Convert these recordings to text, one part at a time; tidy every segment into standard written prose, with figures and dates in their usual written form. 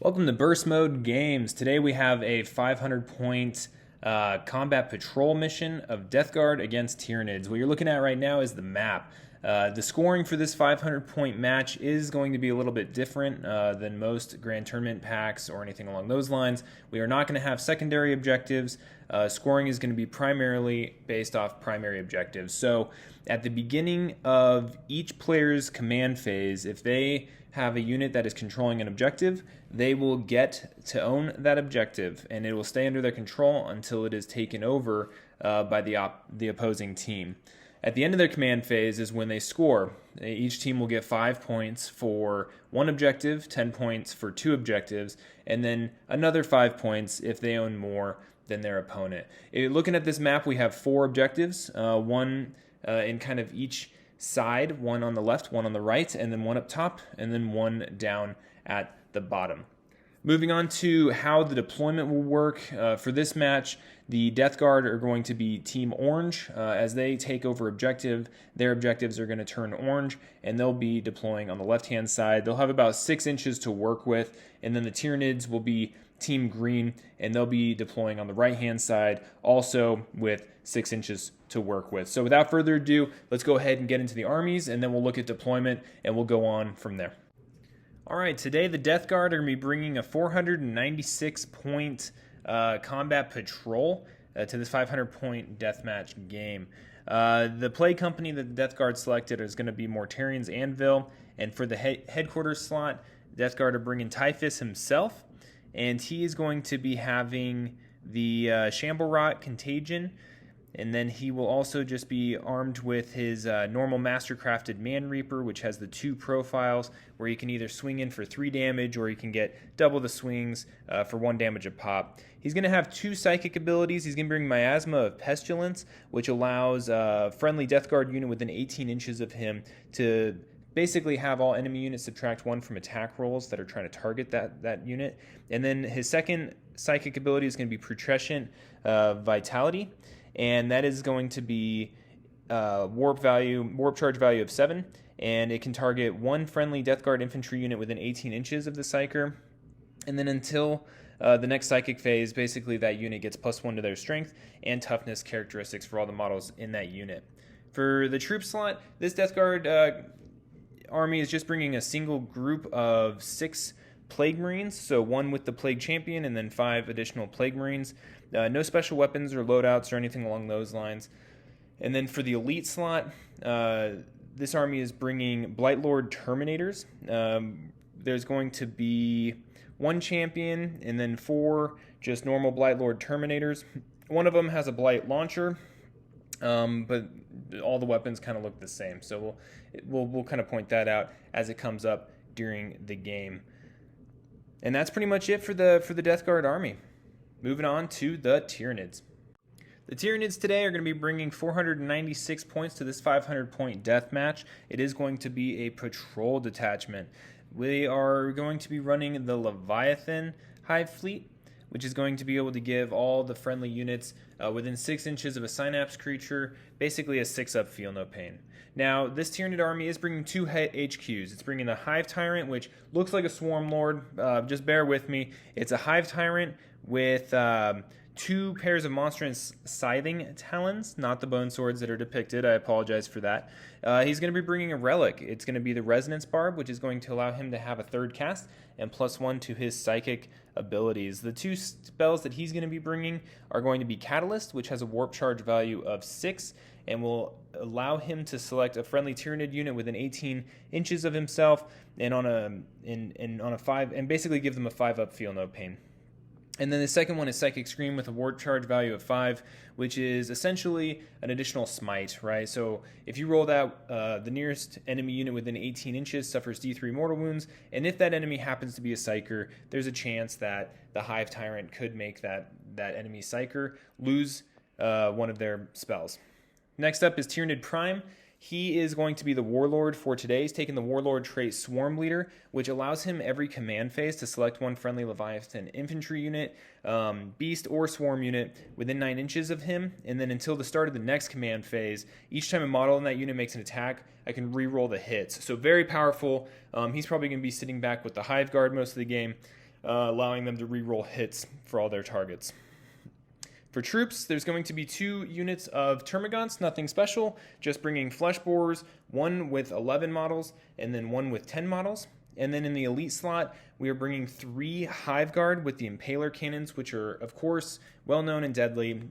Welcome to Burst Mode Games. Today we have a 500 point combat patrol mission of Death Guard against Tyranids. What you're looking at right now is the map. The scoring for this 500 point match is going to be a little bit different than most Grand Tournament packs or anything along those lines. We are not going to have secondary objectives. Scoring is going to be primarily based off primary objectives. So at the beginning of each player's command phase, if they have a unit that is controlling an objective, they will get to own that objective, and it will stay under their control until it is taken over by the opposing team. At the end of their command phase is when they score. Each team will get 5 points for one objective, 10 points for two objectives, and then another 5 points if they own more than their opponent. Looking at this map, we have 4 objectives, one in kind of each side, one on the left, one on the right, and then one up top, and then one down at the bottom. Moving on to how the deployment will work for this match, the Death Guard are going to be Team Orange. As they take over objective, their objectives are going to turn orange, and they'll be deploying on the left-hand side. They'll have about 6 inches to work with, and then the Tyranids will be Team Green, and they'll be deploying on the right-hand side, also with 6 inches to work with. So without further ado, let's go ahead and get into the armies, and then we'll look at deployment, and we'll go on from there. All right, today the Death Guard are going to be bringing a 496-point combat patrol to this 500-point deathmatch game. The play company that the Death Guard selected is going to be Mortarian's Anvil, and for the headquarters slot, Death Guard are bringing Typhus himself, and he is going to be having the Shamble-Rot Contagion, and then he will also just be armed with his normal Mastercrafted Man Reaper, which has the 2 profiles where he can either swing in for 3 damage or he can get double the swings for 1 damage a pop. He's going to have 2 psychic abilities. He's going to bring Miasma of Pestilence, which allows a friendly Death Guard unit within 18 inches of him to basically have all enemy units subtract 1 from attack rolls that are trying to target that unit. And then his second psychic ability is going to be Putrescent Vitality, and that is going to be warp charge value of 7, and it can target 1 friendly Death Guard infantry unit within 18 inches of the Psyker. And then until the next psychic phase, basically that unit gets +1 to their strength and toughness characteristics for all the models in that unit. For the troop slot, this Death Guard army is just bringing a single group of 6 Plague Marines, so 1 with the Plague Champion and then 5 additional Plague Marines. No special weapons or loadouts or anything along those lines. And then for the elite slot, this army is bringing Blightlord Terminators. There's going to be 1 champion and then 4 just normal Blightlord Terminators. One of them has a Blight Launcher, but all the weapons kind of look the same. So we'll kind of point that out as it comes up during the game. And that's pretty much it for the Death Guard army. Moving on to the Tyranids. The Tyranids today are going to be bringing 496 points to this 500-point death match. It is going to be a patrol detachment. We are going to be running the Leviathan Hive Fleet, which is going to be able to give all the friendly units within 6 inches of a Synapse creature basically a 6-up Feel No Pain. Now, this Tyranid army is bringing 2 HQs. It's bringing the Hive Tyrant, which looks like a Swarm Lord. Just bear with me. It's a Hive Tyrant with 2 pairs of monstrous scything talons, not the bone swords that are depicted. I apologize for that. He's going to be bringing a relic. It's going to be the Resonance Barb, which is going to allow him to have a 3rd cast and +1 to his psychic abilities. The 2 spells that he's going to be bringing are going to be Catalyst, which has a warp charge value of 6 and will allow him to select a friendly Tyranid unit within 18 inches of himself and on a 5, and basically give them a 5-up Feel No Pain. And then the second one is Psychic Scream with a warp charge value of 5, which is essentially an additional smite, right? So if you roll that, the nearest enemy unit within 18 inches suffers D3 mortal wounds, and if that enemy happens to be a Psyker, there's a chance that the Hive Tyrant could make that enemy Psyker lose one of their spells. Next up is Tyranid Prime. He is going to be the Warlord for today. He's taking the Warlord trait Swarm Leader, which allows him every command phase to select 1 friendly Leviathan infantry unit, beast, or swarm unit within 9 inches of him. And then until the start of the next command phase, each time a model in that unit makes an attack, I can re-roll the hits. So very powerful. He's probably going to be sitting back with the Hive Guard most of the game. allowing them to reroll hits for all their targets. For troops, there's going to be 2 units of Termagants, nothing special, just bringing flesh borers, 1 with 11 models, and then 1 with 10 models. And then in the elite slot, we are bringing 3 Hive Guard with the Impaler cannons, which are, of course, well known and deadly.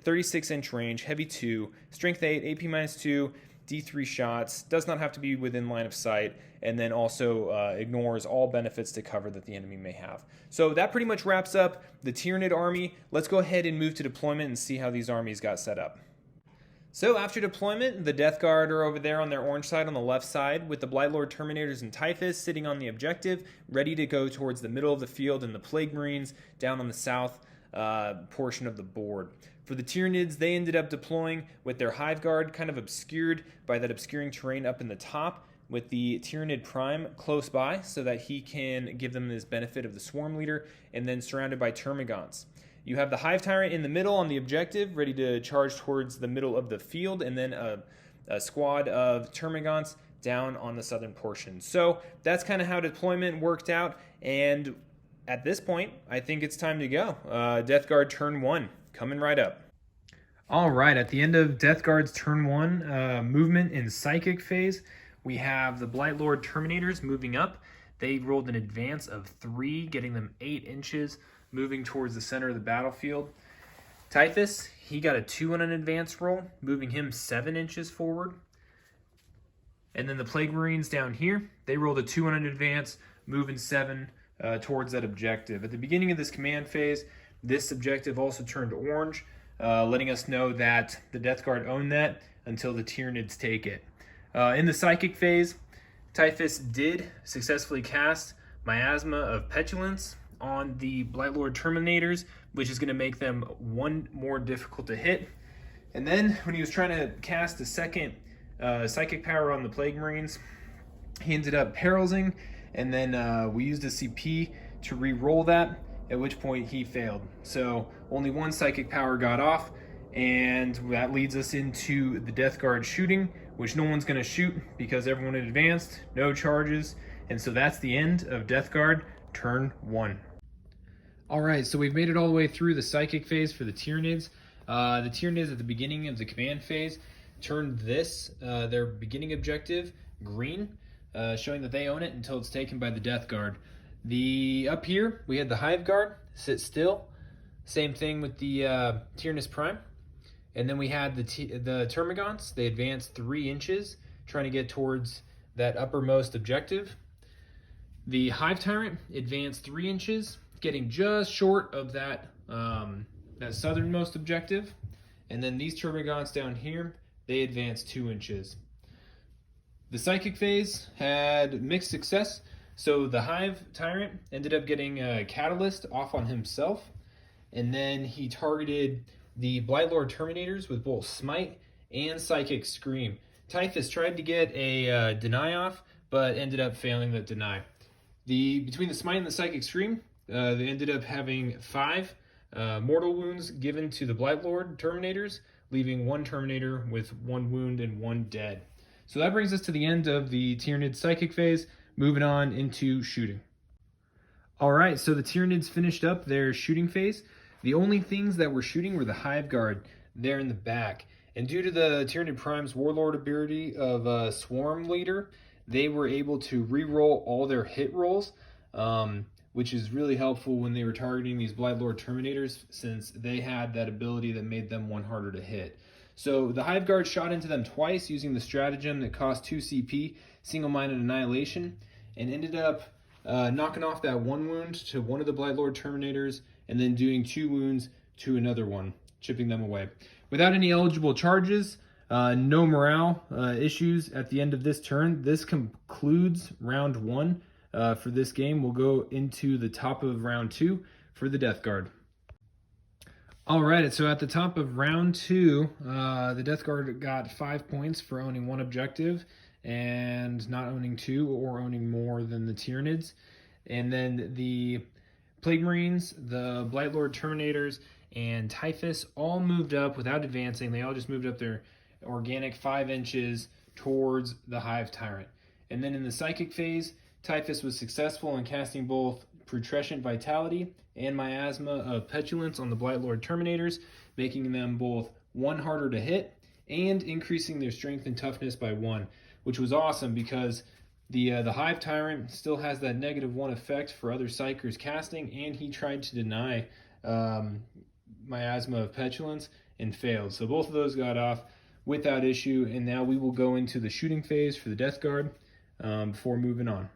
36-inch range, heavy 2, strength 8, AP -2, D3 shots, does not have to be within line of sight, and then also ignores all benefits to cover that the enemy may have. So that pretty much wraps up the Tyranid army. Let's go ahead and move to deployment and see how these armies got set up. So after deployment, the Death Guard are over there on their orange side on the left side, with the Blightlord Terminators and Typhus sitting on the objective, ready to go towards the middle of the field, and the Plague Marines down on the south portion of the board. For the Tyranids, they ended up deploying with their Hive Guard kind of obscured by that obscuring terrain up in the top, with the Tyranid Prime close by so that he can give them this benefit of the Swarm Leader, and then surrounded by Termagants. You have the Hive Tyrant in the middle on the objective, ready to charge towards the middle of the field, and then a squad of Termagants down on the southern portion. So that's kind of how deployment worked out, and at this point, I think it's time to go. Death Guard turn 1, coming right up. All right, at the end of Death Guard's turn 1 movement in Psychic phase, we have the Blightlord Terminators moving up. They rolled an advance of 3, getting them 8 inches, moving towards the center of the battlefield. Typhus, he got a 2 on an advance roll, moving him 7 inches forward. And then the Plague Marines down here, they rolled a 2 on an advance, moving 7 towards that objective. At the beginning of this command phase, this objective also turned orange, letting us know that the Death Guard own that until the Tyranids take it. In the Psychic phase, Typhus did successfully cast Miasma of Petulance on the Blightlord Terminators, which is going to make them 1 more difficult to hit. And then when he was trying to cast a second Psychic power on the Plague Marines, he ended up paralysing, and then we used a CP to re-roll that, at which point he failed. So only 1 Psychic power got off, and that leads us into the Death Guard shooting, which no one's going to shoot because everyone had advanced, no charges, and so that's the end of Death Guard turn 1. All right, so we've made it all the way through the Psychic phase for the Tyranids. The Tyranids at the beginning of the command phase turned their beginning objective, green, showing that they own it until it's taken by the Death Guard. Up here, we had the Hive Guard sit still. Same thing with the Tyrannus Prime. And then we had the Termagants. They advanced 3 inches, trying to get towards that uppermost objective. The Hive Tyrant advanced 3 inches, getting just short of that southernmost objective. And then these Termagants down here, they advanced 2 inches. The Psychic phase had mixed success, so the Hive Tyrant ended up getting a Catalyst off on himself, and then he targeted the Blightlord Terminators with both Smite and Psychic Scream. Typhus tried to get a Deny off, but ended up failing that Deny. Between the Smite and the Psychic Scream, they ended up having 5 mortal wounds given to the Blightlord Terminators, leaving 1 Terminator with 1 wound and 1 dead. So that brings us to the end of the Tyranid Psychic phase, moving on into shooting. All right, so the Tyranids finished up their shooting phase. The only things that were shooting were the Hive Guard there in the back. And due to the Tyranid Prime's Warlord ability of Swarm Leader, they were able to re-roll all their hit rolls, which is really helpful when they were targeting these Blightlord Terminators, since they had that ability that made them 1 harder to hit. So the Hive Guard shot into them twice using the stratagem that cost 2 CP, Single-Minded Annihilation, and ended up knocking off that 1 wound to one of the Blightlord Terminators, and then doing 2 wounds to another one, chipping them away. Without any eligible charges, no morale issues at the end of this turn. This concludes round 1 for this game. We'll go into the top of round 2 for the Death Guard. All right, so at the top of round 2, the Death Guard got 5 points for owning 1 objective and not owning 2 or owning more than the Tyranids. And then the Plague Marines, the Blightlord Terminators, and Typhus all moved up without advancing. They all just moved up their organic 5 inches towards the Hive Tyrant. And then in the Psychic phase, Typhus was successful in casting both Putrescent Vitality and Miasma of Petulance on the Blightlord Terminators, making them both 1 harder to hit and increasing their strength and toughness by 1, which was awesome because the Hive Tyrant still has that -1 effect for other Psykers casting, and he tried to deny Miasma of Petulance and failed. So both of those got off without issue, and now we will go into the shooting phase for the Death Guard before moving on.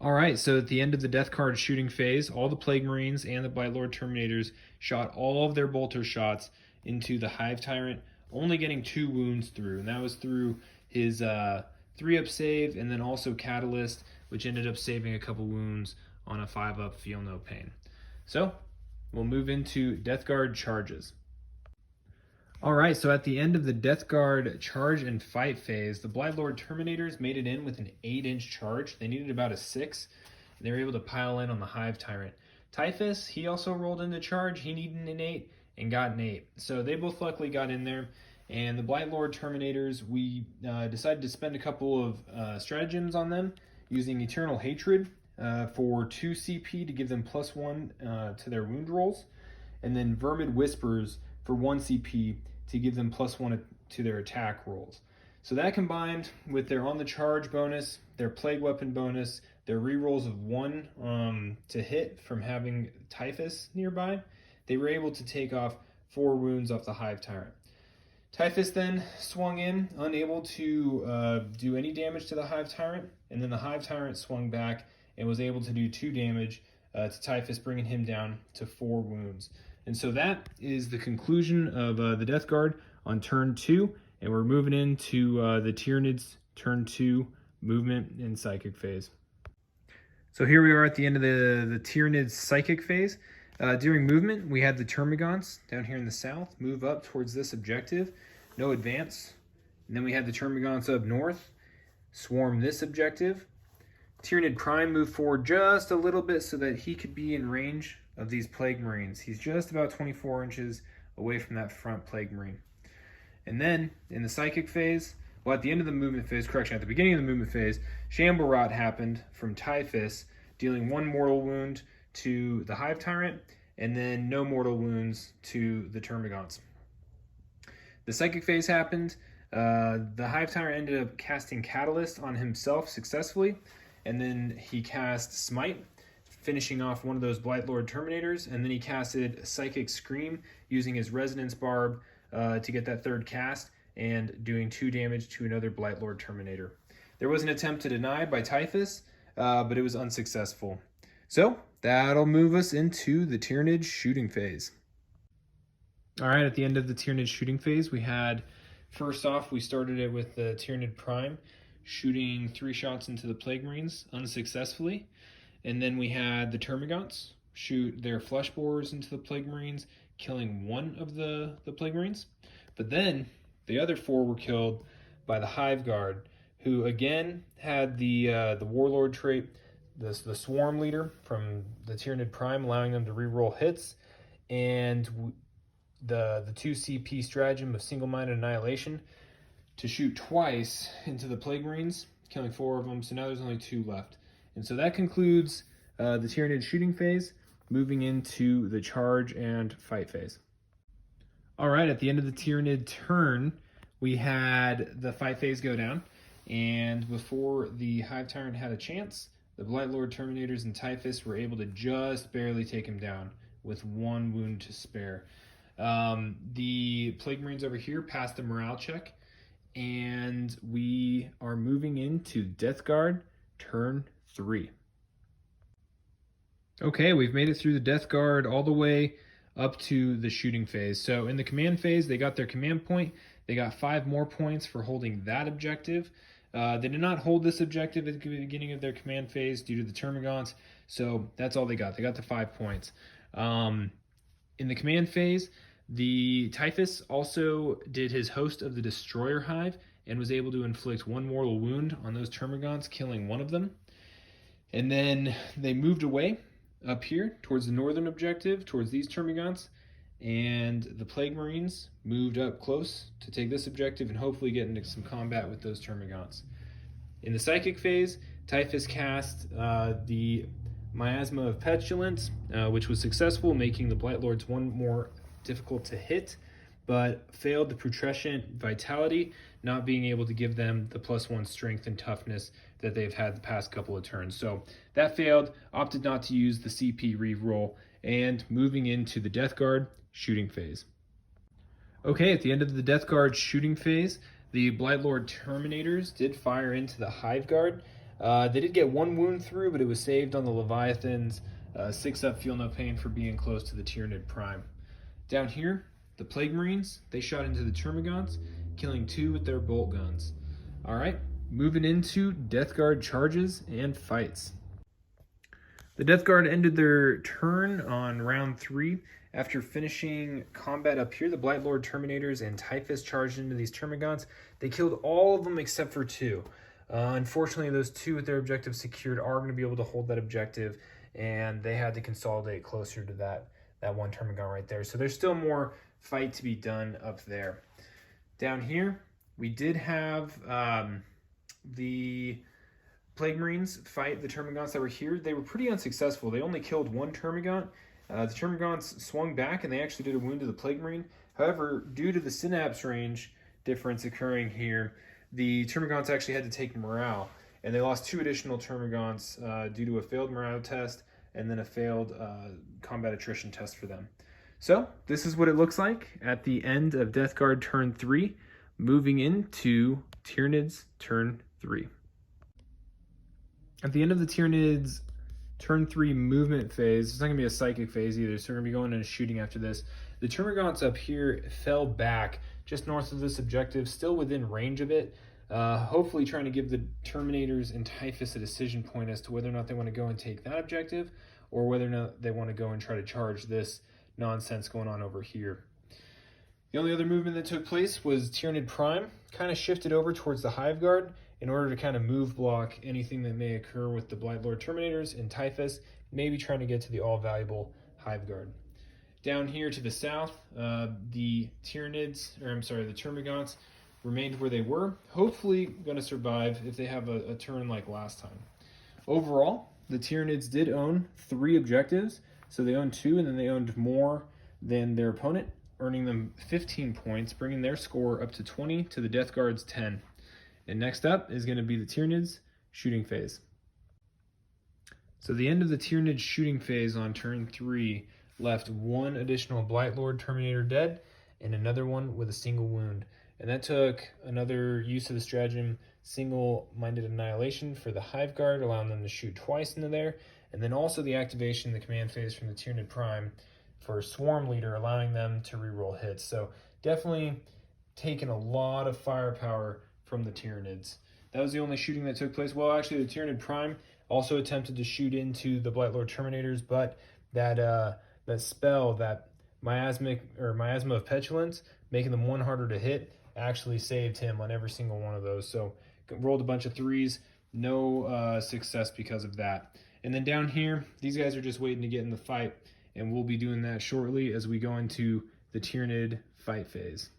All right, so at the end of the Death Guard shooting phase, all the Plague Marines and the Blightlord Terminators shot all of their bolter shots into the Hive Tyrant, only getting 2 wounds through, and that was through his 3-up save and then also Catalyst, which ended up saving a couple wounds on a 5-up Feel No Pain. So we'll move into Death Guard charges. All right, so at the end of the Death Guard charge and fight phase, the Blightlord Terminators made it in with an 8-inch charge. They needed about a 6, and they were able to pile in on the Hive Tyrant. Typhus, he also rolled in the charge. He needed an 8 and got an 8. So they both luckily got in there. And the Blightlord Terminators, we decided to spend a couple of stratagems on them, using Eternal Hatred for 2 CP to give them +1 to their wound rolls, and then Vermid Whispers for 1 CP to give them +1 to their attack rolls. So that combined with their on the charge bonus, their plague weapon bonus, their rerolls of 1 to hit from having Typhus nearby, they were able to take off 4 wounds off the Hive Tyrant. Typhus then swung in, unable to do any damage to the Hive Tyrant, and then the Hive Tyrant swung back and was able to do 2 damage to Typhus, bringing him down to 4 wounds. And so that is the conclusion of the Death Guard on turn 2, and we're moving into the Tyranids turn 2 movement and psychic phase. So here we are at the end of the Tyranids psychic phase. During movement, we had the Termagants down here in the south move up towards this objective, no advance. And then we had the Termagants up north swarm this objective. Tyranid Prime moved forward just a little bit so that he could be in range of these Plague Marines. He's just about 24 inches away from that front Plague Marine. And then in the psychic phase, well, at the end of the movement phase, correction, at the beginning of the movement phase, Shamble Rot happened from Typhus, dealing 1 mortal wound to the Hive Tyrant, and then no mortal wounds to the Termagants. The psychic phase happened. The Hive Tyrant ended up casting Catalyst on himself successfully, and then he cast Smite, finishing off one of those Blightlord Terminators, and then he casted Psychic Scream using his Resonance Barb to get that 3rd cast, and doing 2 damage to another Blightlord Terminator. There was an attempt to deny by Typhus, but it was unsuccessful. So that'll move us into the Tyranid shooting phase. All right, at the end of the Tyranid shooting phase, we had, first off, we started it with the Tyranid Prime, shooting 3 shots into the Plague Marines unsuccessfully. And then we had the Termagants shoot their Flesh Borers into the Plague Marines, killing 1 of the Plague Marines. But then the other 4 were killed by the Hive Guard, who again had the Warlord trait, the Swarm Leader from the Tyranid Prime, allowing them to reroll hits, and the 2 CP stratagem of Single-Minded Annihilation to shoot twice into the Plague Marines, killing 4 of them. So now there's only 2 left. And so that concludes the Tyranid shooting phase, moving into the charge and fight phase. All right, at the end of the Tyranid turn, we had the fight phase go down, and before the Hive Tyrant had a chance, the Blightlord Terminators and Typhus were able to just barely take him down with 1 wound to spare. The Plague Marines over here passed the morale check, and we are moving into Death Guard turn 3. Okay, we've made it through the Death Guard all the way up to the shooting phase. So in the command phase, they got their command point. They got 5 more points for holding that objective. They did not hold this objective at the beginning of their command phase due to the Termagants, so that's all they got. They got the 5 points. In the command phase, the Typhus also did his Host of the Destroyer Hive and was able to inflict 1 mortal wound on those Termagants, killing 1 of them. And then they moved away up here towards the northern objective, towards these Termagants, and the Plague Marines moved up close to take this objective and hopefully get into some combat with those Termagants. In the psychic phase, Typhus cast the Miasma of Petulance, which was successful, making the Blight Lords one more difficult to hit, but failed the Putrescent Vitality, not being able to give them the +1 strength and toughness that they've had the past couple of turns. So that failed, opted not to use the CP reroll, and moving into the Death Guard shooting phase. Okay, at the end of the Death Guard shooting phase, the Blightlord Terminators did fire into the Hive Guard. They did get 1 wound through, but it was saved on the Leviathans. 6 up, feel no pain for being close to the Tyranid Prime. Down here, the Plague Marines, they shot into the Termagants, killing 2 with their bolt guns. All right, moving into Death Guard charges and fights. The Death Guard ended their turn on round 3. After finishing combat up here, the Blightlord Terminators and Typhus charged into these Termagants. They killed all of them except for 2. Unfortunately, those 2 with their objective secured are going to be able to hold that objective, and they had to consolidate closer to that 1 Termagant right there. So there's still more fight to be done up there. Down here, we did have the Plague Marines fight the Termagants that were here. They were pretty unsuccessful. They only killed 1 Termagant. The Termagants swung back and they actually did a wound to the Plague Marine. However, due to the synapse range difference occurring here, the Termagants actually had to take morale, and they lost 2 additional Termagants due to a failed morale test and then a failed combat attrition test for them. So this is what it looks like at the end of Death Guard turn 3, moving into Tyranids turn 3. At the end of the Tyranids turn 3 movement phase, it's not going to be a psychic phase either, so we're going to be going into shooting after this. The Termagants up here fell back just north of this objective, still within range of it, hopefully trying to give the Terminators and Typhus a decision point as to whether or not they want to go and take that objective, or whether or not they want to go and try to charge this nonsense going on over here. The only other movement that took place was Tyranid Prime kind of shifted over towards the Hive Guard in order to kind of move block anything that may occur with the Blightlord Terminators and Typhus, maybe trying to get to the all-valuable Hive Guard. Down here to the south, the Termagants remained where they were, hopefully going to survive if they have a turn like last time. Overall, the Tyranids did own 3 objectives, so they owned 2, and then they owned more than their opponent, earning them 15 points, bringing their score up to 20 to the Death Guard's 10. And next up is going to be the Tyranids shooting phase. So the end of the Tyranids shooting phase on turn 3 left 1 additional Blightlord Terminator dead and another one with a single wound. And that took another use of the stratagem Single-Minded Annihilation for the Hive Guard, allowing them to shoot twice into there, and then also the activation of the command phase from the Tyranid Prime for Swarm Leader, allowing them to reroll hits. So definitely taking a lot of firepower from the Tyranids. That was the only shooting that took place. Well, actually, the Tyranid Prime also attempted to shoot into the Blightlord Terminators, but that spell, that Miasma of Petulance, making them 1 harder to hit, actually saved him on every single one of those. So rolled a bunch of 3s, no success because of that. And then down here, these guys are just waiting to get in the fight, and we'll be doing that shortly as we go into the Tyranid fight phase.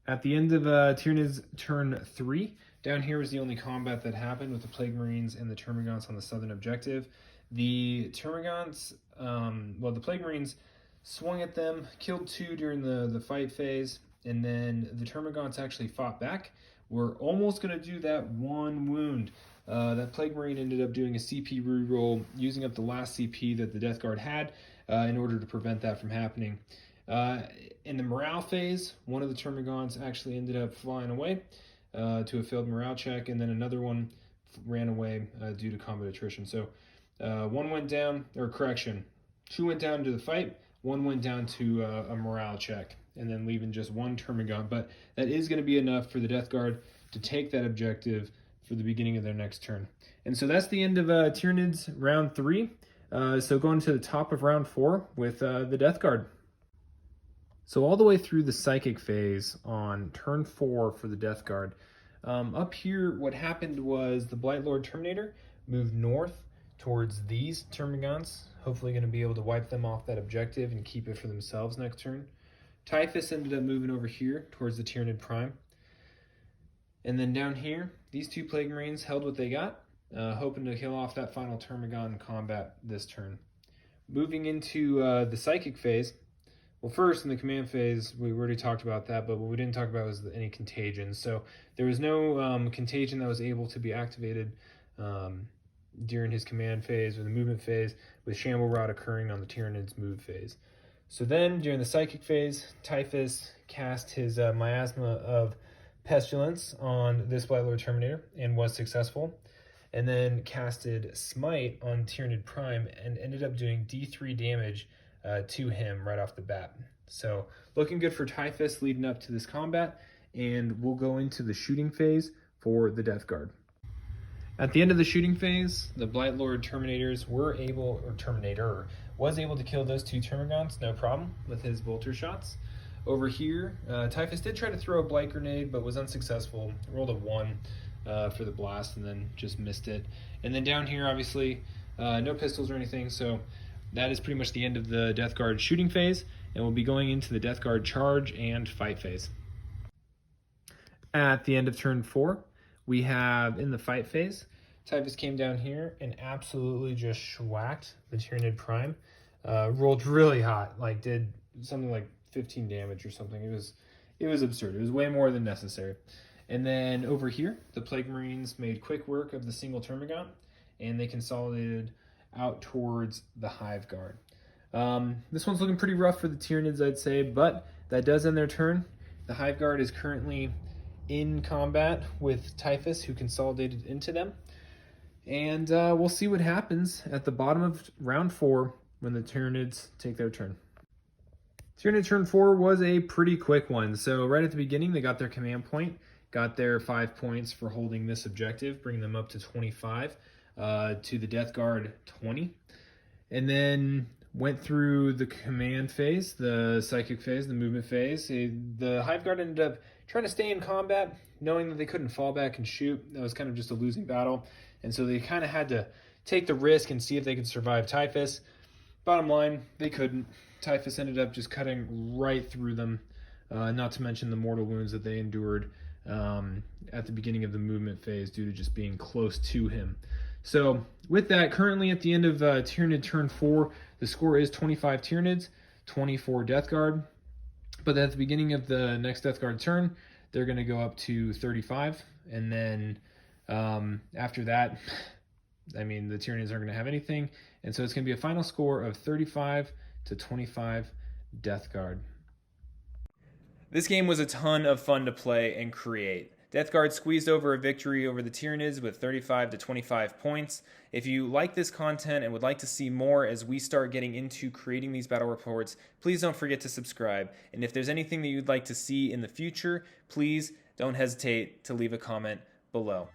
At the end of Tyranids turn 3, down here was the only combat that happened with the Plague Marines and the Termagants on the southern objective. The Termagants, the Plague Marines swung at them, killed 2 during the fight phase, and then the Termagants actually fought back. We're almost going to do that 1 wound. That Plague Marine ended up doing a CP reroll, using up the last CP that the Death Guard had in order to prevent that from happening. In the morale phase, one of the Termagants actually ended up flying away to a failed morale check, and then another one ran away due to combat attrition. So 1 went down, or correction, 2 went down to the fight, 1 went down to a morale check, and then leaving just 1 Termagant. But that is going to be enough for the Death Guard to take that objective for the beginning of their next turn. And so that's the end of Tyranids round 3. So going to the top of round 4 with the Death Guard. So all the way through the Psychic phase on turn 4 for the Death Guard. Up here, what happened was the Blightlord Terminator moved north towards these Termagants, hopefully going to be able to wipe them off that objective and keep it for themselves next turn. Typhus ended up moving over here towards the Tyranid Prime. And then down here, these 2 Plague Marines held what they got, hoping to kill off that final Termagon in combat this turn. Moving into the Psychic phase. Well, first in the command phase, we already talked about that, but what we didn't talk about was any contagion. So there was no contagion that was able to be activated during his command phase or the movement phase, with Shamble Rot occurring on the Tyranids move phase. So then during the Psychic phase, Typhus cast his Miasma of Pestilence on this Blightlord Terminator and was successful. And then casted Smite on Tyranid Prime and ended up doing D3 damage to him right off the bat. So looking good for Typhus leading up to this combat, and we'll go into the shooting phase for the Death Guard. At the end of the shooting phase, the Blightlord Terminators Terminator was able to kill those 2 Termagants, no problem, with his bolter shots. Over here, Typhus did try to throw a Blight Grenade, but was unsuccessful. Rolled a 1 for the blast and then just missed it. And then down here, obviously, no pistols or anything, so that is pretty much the end of the Death Guard shooting phase, and we'll be going into the Death Guard charge and fight phase. At the end of turn 4, we have in the fight phase, Typhus came down here and absolutely just schwacked the Tyranid Prime. Rolled really hot, like did something like 15 damage or something. It was absurd. It was way more than necessary. And then over here, the Plague Marines made quick work of the single Termagant, and they consolidated out towards the Hive Guard. This one's looking pretty rough for the Tyranids, I'd say, but that does end their turn. The Hive Guard is currently in combat with Typhus, who consolidated into them. And we'll see what happens at the bottom of round 4 when the Tyranids take their turn. Tyranid turn 4 was a pretty quick one. So right at the beginning, they got their command point, got their 5 points for holding this objective, bringing them up to 25. To the Death Guard 20, and then went through the command phase, the Psychic phase, the movement phase. The Hive Guard ended up trying to stay in combat, knowing that they couldn't fall back and shoot. That was kind of just a losing battle, and so they kind of had to take the risk and see if they could survive Typhus. Bottom line, they couldn't. Typhus ended up just cutting right through them, not to mention the mortal wounds that they endured at the beginning of the movement phase due to just being close to him. So with that, currently at the end of Tyranid turn 4, the score is 25 Tyranids, 24 Death Guard. But at the beginning of the next Death Guard turn, they're going to go up to 35. And then after that, I mean, the Tyranids aren't going to have anything. And so it's going to be a final score of 35 to 25 Death Guard. This game was a ton of fun to play and create. Death Guard squeezed over a victory over the Tyranids with 35 to 25 points. If you like this content and would like to see more as we start getting into creating these battle reports, please don't forget to subscribe. And if there's anything that you'd like to see in the future, please don't hesitate to leave a comment below.